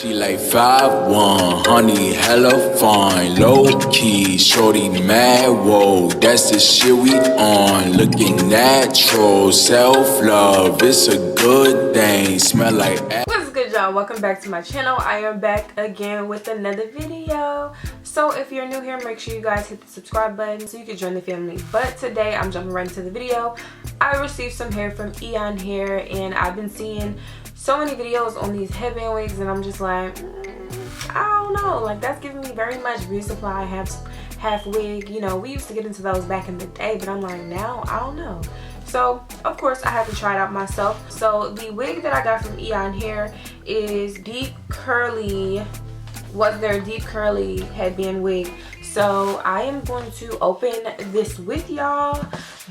She like 5'1", honey, hella fine, low key, shorty mad, whoa, that's the shit we on. Looking natural, self-love, it's a good thing, smell like What's good, y'all? Welcome back to my channel. I am back again with another video. So if you're new here, make sure you guys hit the subscribe button so you can join the family. But today I'm jumping right into the video. I received some hair from Eayon hair, and I've been seeing so many videos on these headband wigs, and I'm just like, I don't know, like that's giving me very much beauty supply half wig. You know, we used to get into those back in the day, but I'm like, now I don't know. So of course I had to try it out myself. So the wig that I got from Eayon hair is deep curly, was their deep curly headband wig. So I am going to open this with y'all,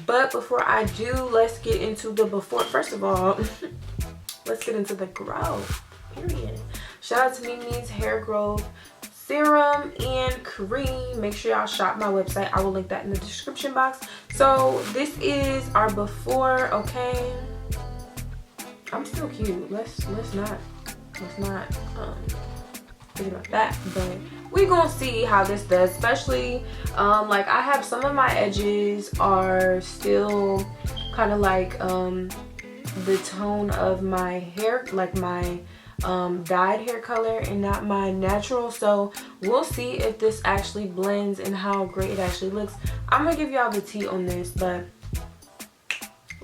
but before I do, let's get into the before. First of all, let's get into the growth, period. Shout out to Mimi's Hair Growth Serum and Cream. Make sure y'all shop my website. I will link that in the description box. So this is our before, okay? I'm still cute. Let's not think about that, but we gonna see how this does, especially like I have some of my edges are still kind of like the tone of my hair, like my dyed hair color and not my natural. So we'll see if this actually blends and how great it actually looks. I'm gonna give y'all the tea on this, but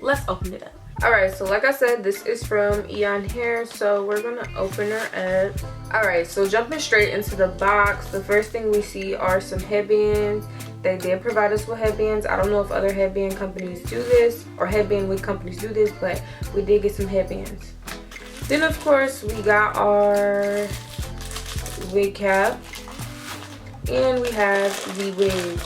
let's open it up. All right, so like I said, this is from Eayon hair, so we're gonna open her up. All right, so jumping straight into the box, the first thing we see are some headbands. They did provide us with headbands. I don't know if other headband companies do this or headband wig companies do this, but we did get some headbands. Then of course we got our wig cap, and we have the wig.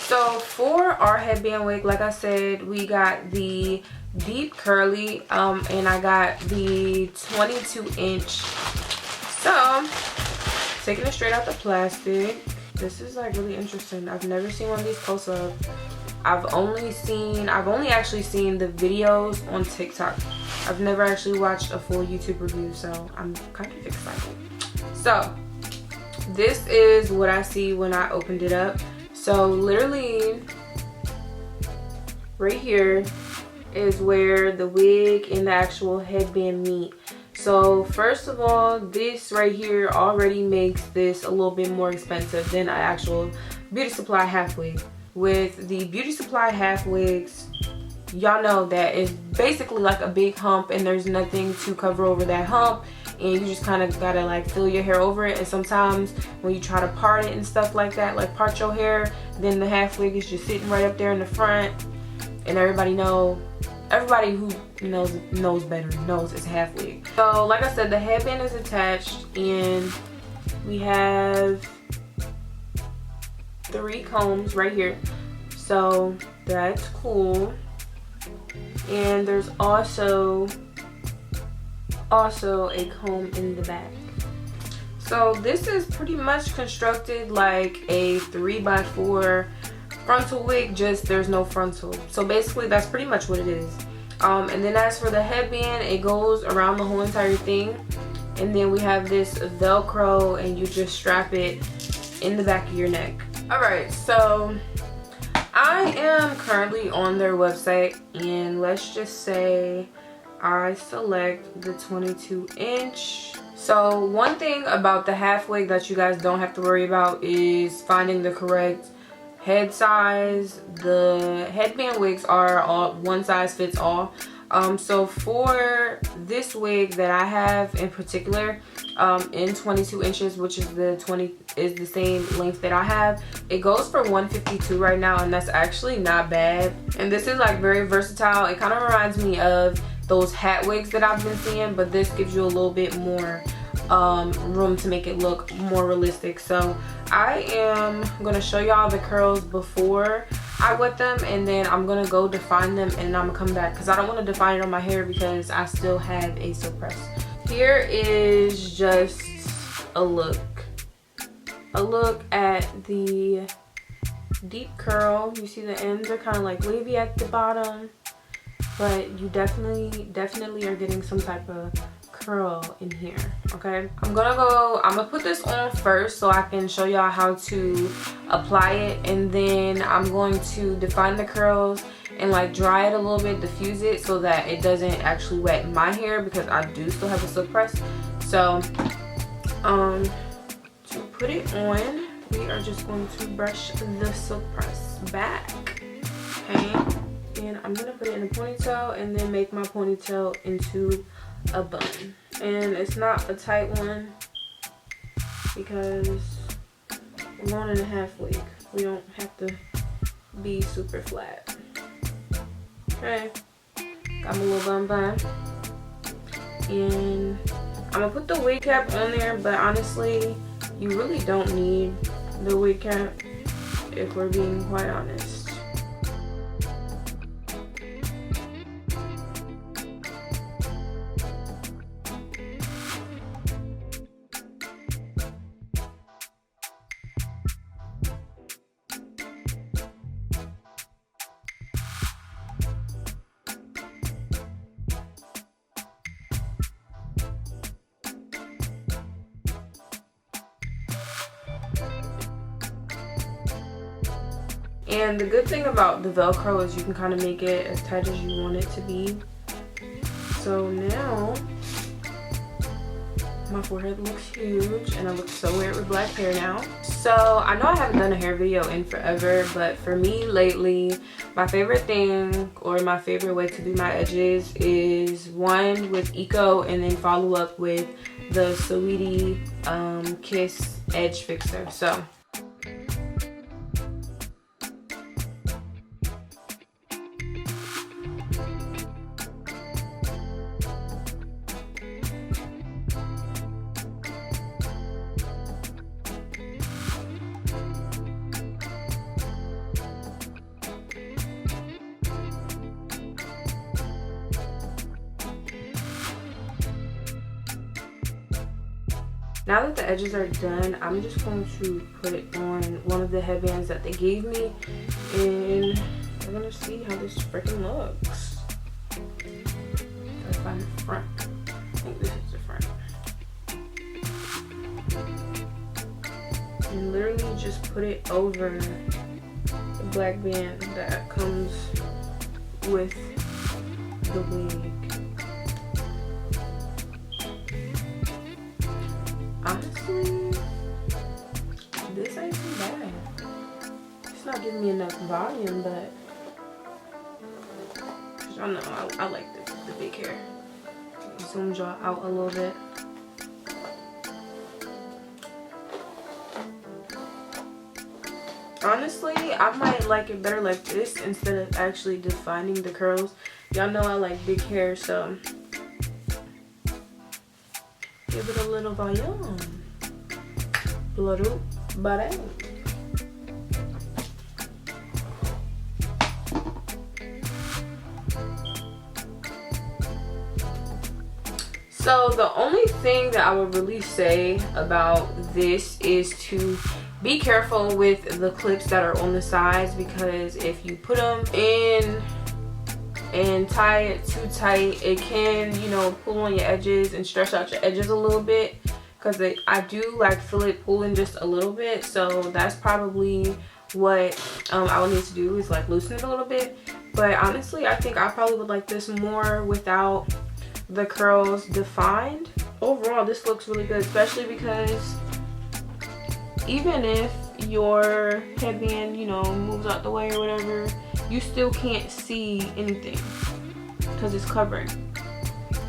So for our headband wig, like I said, we got the deep curly and I got the 22-inch. So taking it straight out the plastic, this is like really interesting. I've never seen one of these close up. I've only actually seen the videos on TikTok. I've never actually watched a full YouTube review, so I'm kind of excited. So this is what I see when I opened it up. So literally right here is where the wig and the actual headband meet. So first of all, this right here already makes this a little bit more expensive than an actual beauty supply half wig. With the beauty supply half wigs, y'all know that it's basically like a big hump and there's nothing to cover over that hump, and you just kind of gotta like fill your hair over it. And sometimes when you try to part it and stuff like that, like part your hair, then the half wig is just sitting right up there in the front, and everybody who knows better knows it's a half wig. So like I said, the headband is attached, and we have 3 combs right here, so that's cool. And there's also a comb in the back. So this is pretty much constructed like a 3x4 frontal wig, just there's no frontal. So basically that's pretty much what it is. And then as for the headband, it goes around the whole entire thing, and then we have this Velcro, and you just strap it in the back of your neck. All right, so I am currently on their website, and let's just say I select the 22-inch. So one thing about the half wig that you guys don't have to worry about is finding the correct head size. The headband wigs are all one size fits all. So for this wig that I have in particular, in 22 inches, which is the same length that I have, it goes for $152 right now, and that's actually not bad. And this is like very versatile. It kind of reminds me of those hat wigs that I've been seeing, but this gives you a little bit more room to make it look more realistic. So I am gonna show y'all the curls before I wet them, and then I'm gonna go define them, and I'm gonna come back because I don't want to define it on my hair because I still have a silk press. Here is just a look at the deep curl. You see the ends are kind of like wavy at the bottom, but you definitely are getting some type of curl in here. Okay, I'm gonna put this on first so I can show y'all how to apply it, and then I'm going to define the curls and like dry it a little bit, diffuse it so that it doesn't actually wet my hair, because I do still have a silk press. So to put it on, we are just going to brush the silk press back. Okay, and I'm gonna put it in a ponytail and then make my ponytail into a bun. And it's not a tight one because we're 1.5 wig. We don't have to be super flat. Okay, got my little bun. And I'm gonna put the wig cap on there, but honestly, you really don't need the wig cap if we're being quite honest. And the good thing about the Velcro is you can kind of make it as tight as you want it to be. So now my forehead looks huge and I look so weird with black hair now. So I know I haven't done a hair video in forever, but for me lately, my favorite thing or my favorite way to do my edges is one with Eco and then follow up with the Sweetie Kiss Edge Fixer. So now that the edges are done, I'm just going to put it on one of the headbands that they gave me, and we're gonna see how this freaking looks. Gotta find the front. I think this is the front. And literally just put it over the black band that comes with the wig. Honestly, this ain't too bad. It's not giving me enough volume, but y'all know I like the big hair. Zoom y'all out a little bit. Honestly, I might like it better like this instead of actually defining the curls. Y'all know I like big hair, so give it a little volume. Blood bada. So the only thing that I would really say about this is to be careful with the clips that are on the sides, because if you put them in and tie it too tight, it can, you know, pull on your edges and stretch out your edges a little bit, because I do like feel it pulling just a little bit. So that's probably what I would need to do, is like loosen it a little bit. But honestly, I think I probably would like this more without the curls defined. Overall, this looks really good, especially because even if your headband, you know, moves out the way or whatever, you still can't see anything because it's covering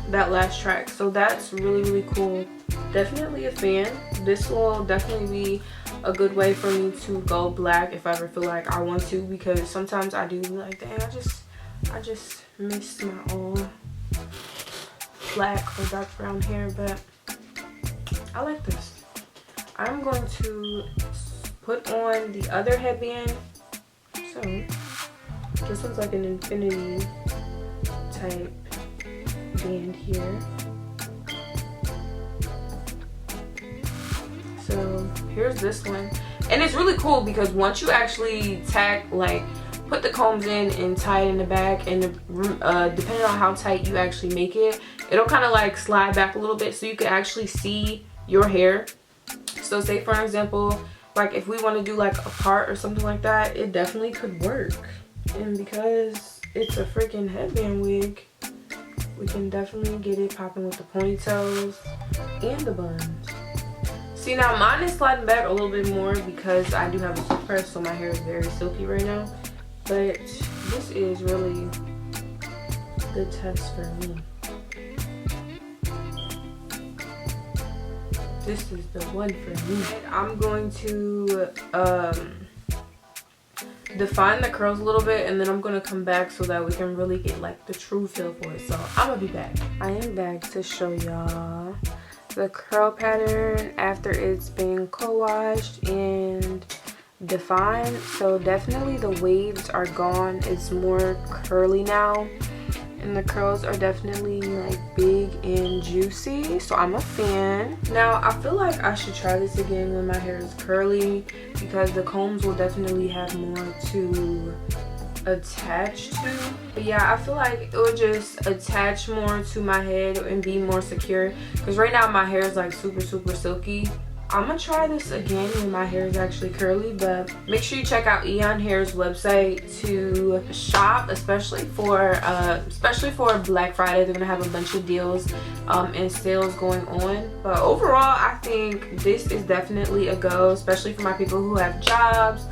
that last track. So that's really, really cool. Definitely a fan. This will definitely be a good way for me to go black if I ever feel like I want to, because sometimes I do be like, dang, I just miss my old black or dark brown hair. But I like this. I'm going to put on the other headband. So this one's like an infinity type band here. So here's this one, and it's really cool because once you actually put the combs in and tie it in the back, and depending on how tight you actually make it, it'll kind of like slide back a little bit so you can actually see your hair. So say for example, like if we want to do like a part or something like that, it definitely could work. And because it's a freaking headband wig, we can definitely get it popping with the ponytails and the buns. See, now mine is sliding back a little bit more because I do have a silk press, so my hair is very silky right now. But this is really the test for me. This is the one for me. I'm going to define the curls a little bit, and then I'm gonna come back so that we can really get like the true feel for it. So I'm gonna be back. I am back to show y'all the curl pattern after it's been co-washed and defined. So definitely the waves are gone. It's more curly now, and the curls are definitely like big and juicy, so I'm a fan. Now I feel like I should try this again when my hair is curly, because the combs will definitely have more to attach to. But yeah, I feel like it would just attach more to my head and be more secure, because right now my hair is like super silky. I'm gonna try this again when my hair is actually curly. But make sure you check out Eayon Hair's website to shop, especially for Black Friday. They're gonna have a bunch of deals and sales going on. But overall, I think this is definitely a go, especially for my people who have jobs,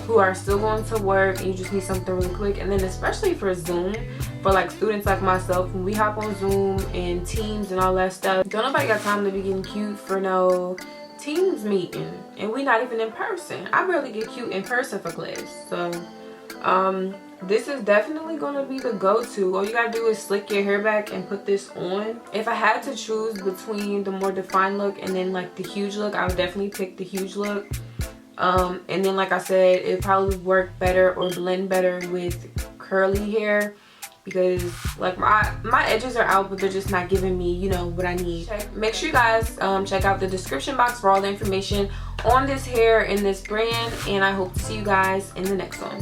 who are still going to work, and you just need something really quick. And then especially for Zoom, for like students like myself, when we hop on Zoom and Teams and all that stuff, don't nobody got time to be getting cute for no Teams meeting, and we not even in person. I barely get cute in person for class. So this is definitely going to be the go-to. All you gotta do is slick your hair back and put this on. If I had to choose between the more defined look and then like the huge look, I would definitely pick the huge look. And then like I said, it probably would work better or blend better with curly hair, because like my edges are out, but they're just not giving me, you know, what I need. Make sure you guys check out the description box for all the information on this hair and this brand, and I hope to see you guys in the next one.